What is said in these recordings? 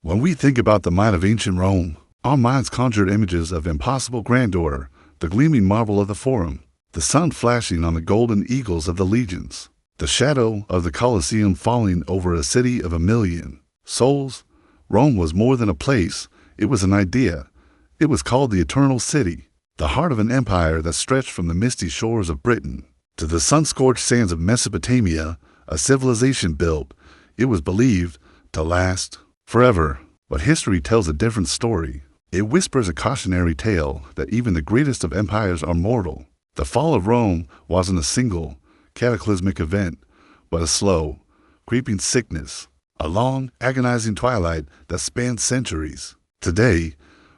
When we think about the might of ancient Rome, our minds conjured images of impossible grandeur, the gleaming marble of the Forum, the sun flashing on the golden eagles of the legions, the shadow of the Colosseum falling over a city of 1,000,000 souls. Rome was more than a place, it was an idea. It was called the Eternal City, the heart of an empire that stretched from the misty shores of Britain to the sun-scorched sands of Mesopotamia, a civilization built, it was believed, to last forever. But history tells a different story. It whispers a cautionary tale that even the greatest of empires are mortal. The fall of Rome wasn't a single, cataclysmic event, but a slow, creeping sickness, a long, agonizing twilight that spanned centuries. Today,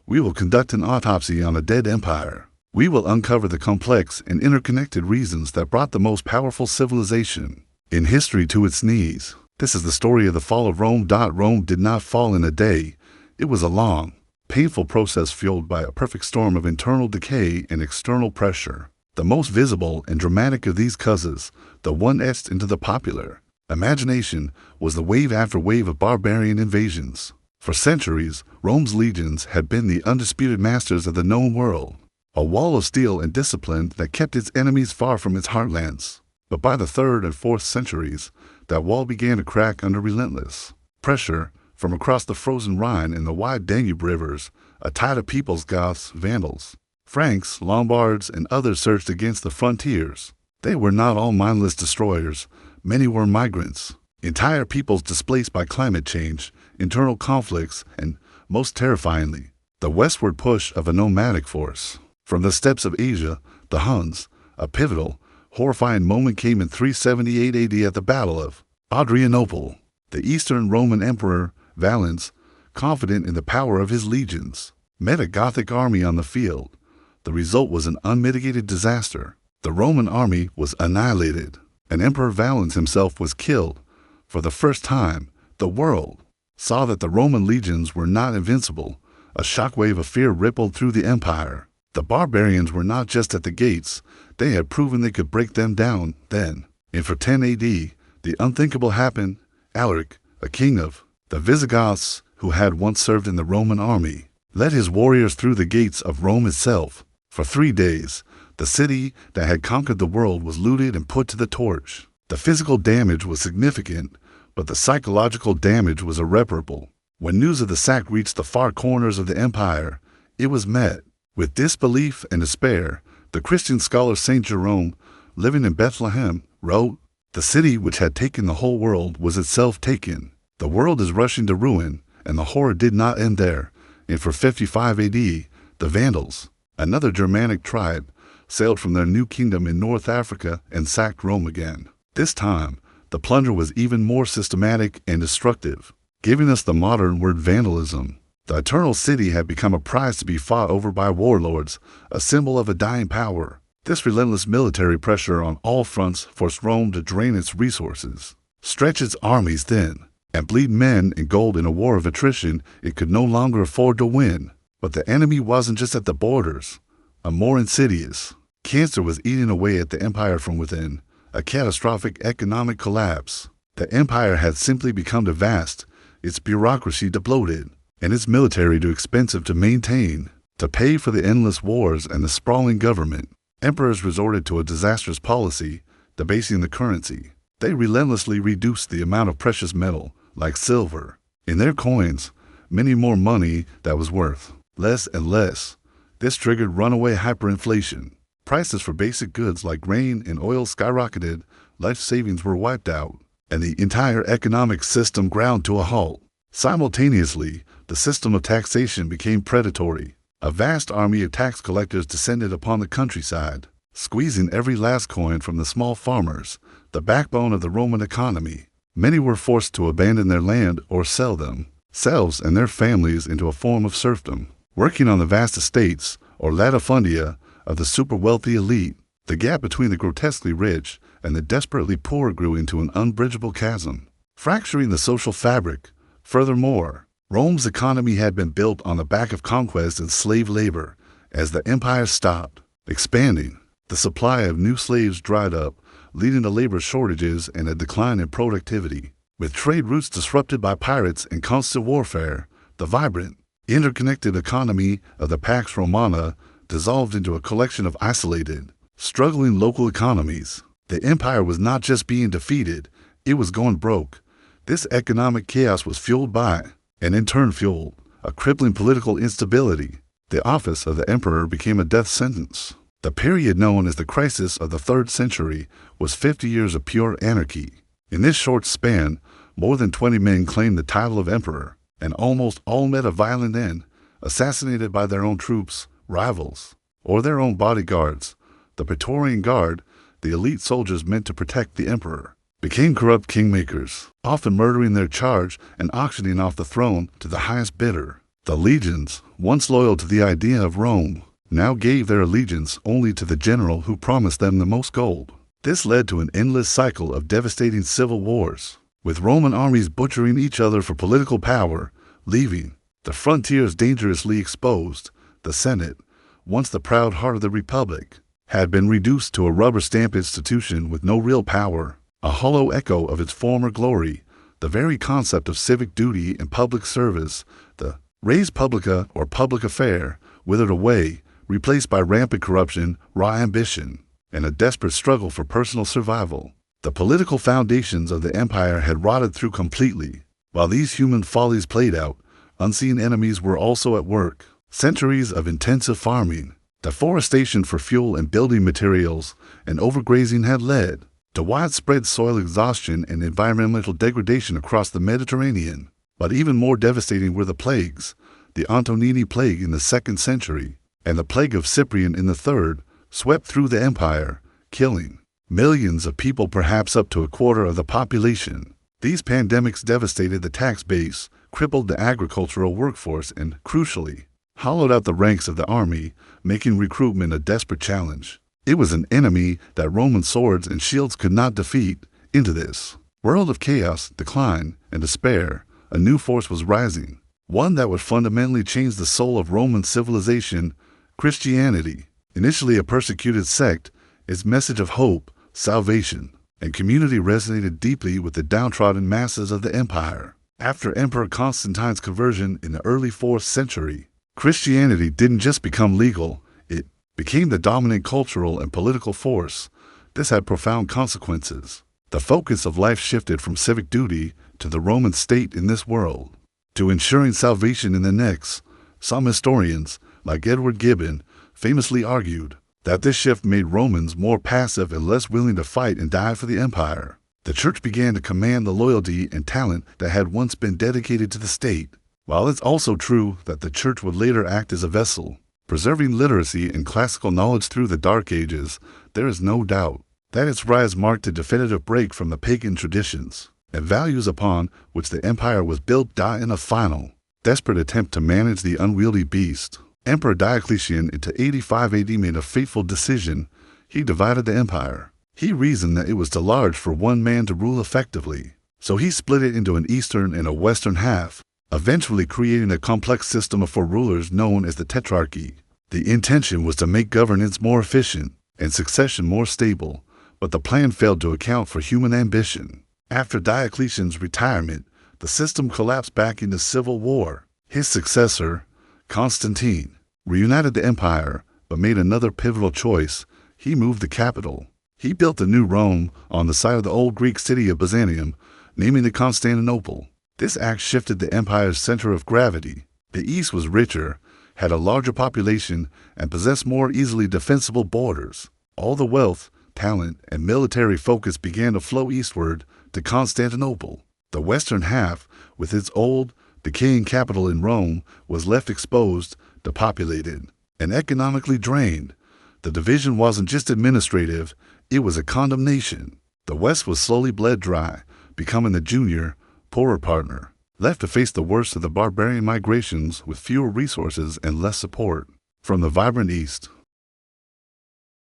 we will conduct an autopsy on a dead empire. We will uncover the complex and interconnected reasons that brought the most powerful civilization in history to its knees. This is the story of the fall of Rome. Rome did not fall in a day. It was a long, painful process fueled by a perfect storm of internal decay and external pressure. The most visible and dramatic of these causes, the one etched into the popular imagination, was the wave after wave of barbarian invasions. For centuries, Rome's legions had been the undisputed masters of the known world, a wall of steel and discipline that kept its enemies far from its heartlands. But by the 3rd and 4th centuries, that wall began to crack under relentless pressure from across the frozen Rhine and the wide Danube rivers. A tide of peoples, Goths, Vandals, Franks, Lombards, and others surged against the frontiers. They were not all mindless destroyers. Many were migrants, entire peoples displaced by climate change, internal conflicts, and, most terrifyingly, the westward push of a nomadic force. From the steppes of Asia, the Huns, a pivotal, horrifying moment came in 378 AD at the Battle of Adrianople. The Eastern Roman Emperor, Valens, confident in the power of his legions, met a Gothic army on the field. The result was an unmitigated disaster. The Roman army was annihilated, and Emperor Valens himself was killed. For the first time, the world saw that the Roman legions were not invincible. A shockwave of fear rippled through the empire. The barbarians were not just at the gates, they had proven they could break them down then. In 410 AD, the unthinkable happened. Alaric, a king of the Visigoths who had once served in the Roman army, led his warriors through the gates of Rome itself. For 3 days, the city that had conquered the world was looted and put to the torch. The physical damage was significant, but the psychological damage was irreparable. When news of the sack reached the far corners of the empire, it was met with disbelief and despair. The Christian scholar Saint Jerome, living in Bethlehem, wrote, "The city which had taken the whole world was itself taken. The world is rushing to ruin, and the horror did not end there." And for 55 AD, the Vandals, another Germanic tribe, sailed from their new kingdom in North Africa and sacked Rome again. This time, the plunder was even more systematic and destructive, giving us the modern word vandalism. The Eternal City had become a prize to be fought over by warlords, a symbol of a dying power. This relentless military pressure on all fronts forced Rome to drain its resources, stretch its armies thin, and bleed men and gold in a war of attrition it could no longer afford to win. But the enemy wasn't just at the borders. A more insidious cancer was eating away at the empire from within, a catastrophic economic collapse. The empire had simply become too vast, its bureaucracy too bloated, and its military too expensive to maintain. To pay for the endless wars and the sprawling government, emperors resorted to a disastrous policy, debasing the currency. They relentlessly reduced the amount of precious metal, like silver, in their coins, many more money that was worth less and less. This triggered runaway hyperinflation. Prices for basic goods like grain and oil skyrocketed, life savings were wiped out, and the entire economic system ground to a halt. Simultaneously, the system of taxation became predatory. A vast army of tax collectors descended upon the countryside, squeezing every last coin from the small farmers, the backbone of the Roman economy. Many were forced to abandon their land or sell themselves and their families into a form of serfdom, working on the vast estates or latifundia of the super-wealthy elite. The gap between the grotesquely rich and the desperately poor grew into an unbridgeable chasm, fracturing the social fabric. Furthermore, Rome's economy had been built on the back of conquest and slave labor. As the empire stopped expanding, the supply of new slaves dried up, leading to labor shortages and a decline in productivity. With trade routes disrupted by pirates and constant warfare, The vibrant, interconnected economy of the Pax Romana dissolved into a collection of isolated, struggling local economies. The empire was not just being defeated, it was going broke. This economic chaos was fueled by, and in turn fueled, a crippling political instability. The office of the emperor became a death sentence. The period known as the crisis of the 3rd century was 50 years of pure anarchy. In this short span, more than 20 men claimed the title of emperor, and almost all met a violent end, assassinated by their own troops, rivals, or their own bodyguards. The Praetorian Guard, the elite soldiers meant to protect the emperor, became corrupt kingmakers, often murdering their charge and auctioning off the throne to the highest bidder. The legions, once loyal to the idea of Rome, now gave their allegiance only to the general who promised them the most gold. This led to an endless cycle of devastating civil wars, with Roman armies butchering each other for political power, leaving the frontiers dangerously exposed. The Senate, once the proud heart of the Republic, had been reduced to a rubber-stamp institution with no real power, a hollow echo of its former glory. The very concept of civic duty and public service, the res publica or public affair, withered away, replaced by rampant corruption, raw ambition, and a desperate struggle for personal survival. The political foundations of the empire had rotted through completely. While these human follies played out, unseen enemies were also at work. Centuries of intensive farming, deforestation for fuel and building materials, and overgrazing had led to widespread soil exhaustion and environmental degradation across the Mediterranean. But even more devastating were the plagues. The Antonini plague in the 2nd century and the plague of Cyprian in the 3rd swept through the empire, killing millions of people, perhaps up to a quarter of the population. These pandemics devastated the tax base, crippled the agricultural workforce, and, crucially, hollowed out the ranks of the army, making recruitment a desperate challenge. It was an enemy that Roman swords and shields could not defeat. Into this world of chaos, decline, and despair, a new force was rising, one that would fundamentally change the soul of Roman civilization: Christianity. Initially a persecuted sect, its message of hope, salvation, and community resonated deeply with the downtrodden masses of the empire. After Emperor Constantine's conversion in the early 4th century, Christianity didn't just become legal, it became the dominant cultural and political force. This had profound consequences. The focus of life shifted from civic duty to the Roman state in this world, to ensuring salvation in the next. Some historians, like Edward Gibbon, famously argued that this shift made Romans more passive and less willing to fight and die for the empire. The church began to command the loyalty and talent that had once been dedicated to the state. While it's also true that the church would later act as a vessel, preserving literacy and classical knowledge through the Dark Ages, there is no doubt that its rise marked a definitive break from the pagan traditions and values upon which the empire was built. In a final, desperate attempt to manage the unwieldy beast, Emperor Diocletian in 85 AD made a fateful decision. He divided the empire. He reasoned that it was too large for one man to rule effectively, so he split it into an eastern and a western half, eventually creating a complex system for rulers known as the Tetrarchy. The intention was to make governance more efficient and succession more stable, but the plan failed to account for human ambition. After Diocletian's retirement, the system collapsed back into civil war. His successor, Constantine, reunited the empire, but made another pivotal choice. He moved the capital. He built a new Rome on the site of the old Greek city of Byzantium, naming it Constantinople. This act shifted the empire's center of gravity. The east was richer, had a larger population, and possessed more easily defensible borders. All the wealth, talent, and military focus began to flow eastward to Constantinople. The western half, with its old, decaying capital in Rome, was left exposed, depopulated, and economically drained. The division wasn't just administrative, it was a condemnation. The West was slowly bled dry, becoming the junior, poorer partner, left to face the worst of the barbarian migrations with fewer resources and less support from the vibrant East.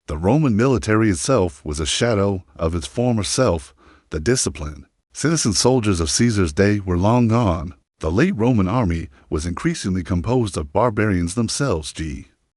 The Roman military itself was a shadow of its former self. The disciplined, citizen soldiers of Caesar's day were long gone. The late Roman army was increasingly composed of barbarians themselves,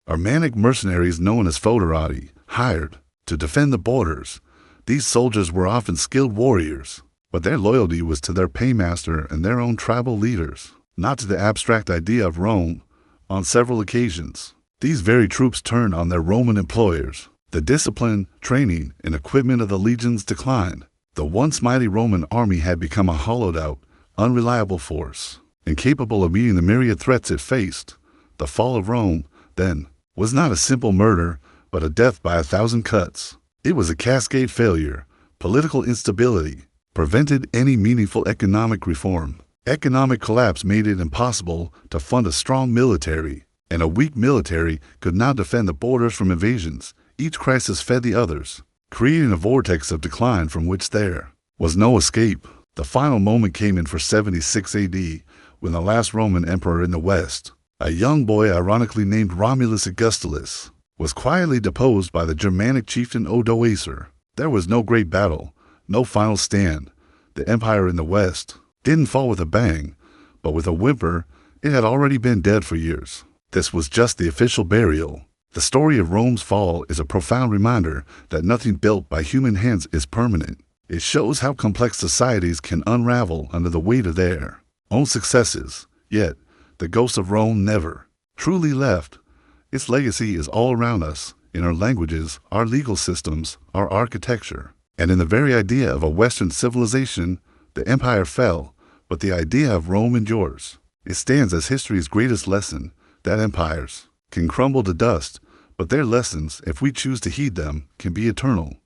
Germanic mercenaries known as foederati, hired to defend the borders. These soldiers were often skilled warriors, but their loyalty was to their paymaster and their own tribal leaders. not to the abstract idea of Rome. On several occasions, these very troops turned on their Roman employers. The discipline, training, and equipment of the legions declined. The once mighty Roman army had become a hollowed-out, unreliable force, incapable of meeting the myriad threats it faced. The fall of Rome, then, was not a simple murder, but a death by 1,000 cuts. It was a cascade failure. Political instability prevented any meaningful economic reform. Economic collapse made it impossible to fund a strong military, and a weak military could not defend the borders from invasions. Each crisis fed the others, creating a vortex of decline from which there was no escape. The final moment came in 476 AD, when the last Roman emperor in the West, a young boy ironically named Romulus Augustulus, was quietly deposed by the Germanic chieftain Odoacer. There was no great battle, no final stand. The empire in the West didn't fall with a bang, but with a whimper. It had already been dead for years. This was just the official burial. The story of Rome's fall is a profound reminder that nothing built by human hands is permanent. It shows how complex societies can unravel under the weight of their own successes. Yet, the ghost of Rome never truly left. Its legacy is all around us, in our languages, our legal systems, our architecture, and in the very idea of a Western civilization. The empire fell, but the idea of Rome endures. It stands as history's greatest lesson, that empires can crumble to dust, but their lessons, if we choose to heed them, can be eternal.